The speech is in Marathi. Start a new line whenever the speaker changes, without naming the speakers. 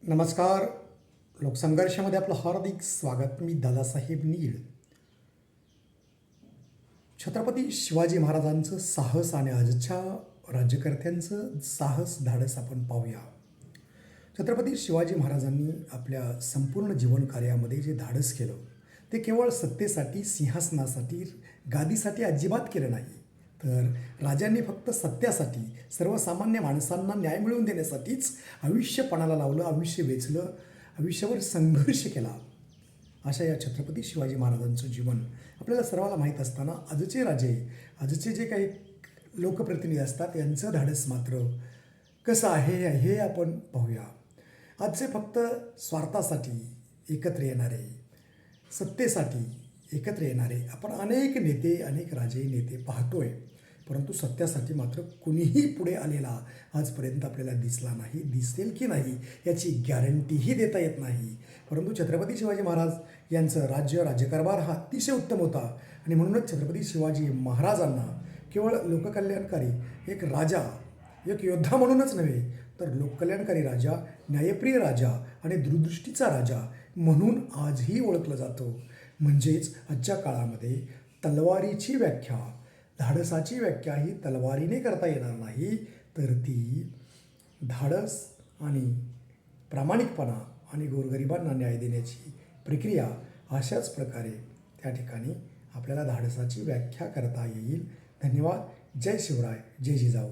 नमस्कार. लोकसंघर्षामध्ये आपलं हार्दिक स्वागत. मी दादासाहेब नीळ. छत्रपती शिवाजी महाराजांचं साहस आणि आजच्या राज्यकर्त्यांचं साहस धाडस आपण पाहूया. छत्रपती शिवाजी महाराजांनी आपल्या संपूर्ण जीवनकार्यामध्ये जे धाडस केलं ते केवळ सत्तेसाठी, सिंहासनासाठी, गादीसाठी अजिबात केलं नाही, तर राजांनी फक्त सत्यासाठी, सर्वसामान्य माणसांना न्याय मिळवून देण्यासाठीच आयुष्य पणाला लावलं, आयुष्य वेचलं, आयुष्यावर संघर्ष केला. अशा या छत्रपती शिवाजी महाराजांचं जीवन आपल्याला सर्वाला माहीत असताना आजचे राजे, आजचे जे काही लोकप्रतिनिधी असतात यांचं धाडस मात्र कसं आहे हे आपण पाहूया. आजचे फक्त स्वार्थासाठी एकत्र येणारे, सत्तेसाठी एकत्र येणारे आपण अनेक नेते, अनेक राजे नेते पाहतोय, परंतु सत्यासाठी मात्र कुणीही पुढे आलेला आजपर्यंत आपल्याला दिसला नाही. दिसेल की नाही याची गॅरंटीही देता येत नाही. परंतु छत्रपती शिवाजी महाराज यांचं राज्यकारभार हा अतिशय उत्तम होता आणि म्हणूनच छत्रपती शिवाजी महाराजांना केवळ लोककल्याणकारी एक राजा, एक योद्धा म्हणूनच नव्हे, तर लोककल्याणकारी राजा, न्यायप्रिय राजा आणि दूरदृष्टीचा राजा म्हणून आजही ओळखलं जातं. म्हणजेच आजच्या काळामध्ये तलवारीची व्याख्या, धाडसाची व्याख्या ही तलवारीने करता येणार नाही, तर ती धाडस आणि प्रामाणिकपणा आणि गोरगरिबांना न्याय देण्याची प्रक्रिया अशाच प्रकारे त्या ठिकाणी आपल्याला धाडसाची व्याख्या करता येईल. धन्यवाद. जय शिवराय, जय जिजाऊ.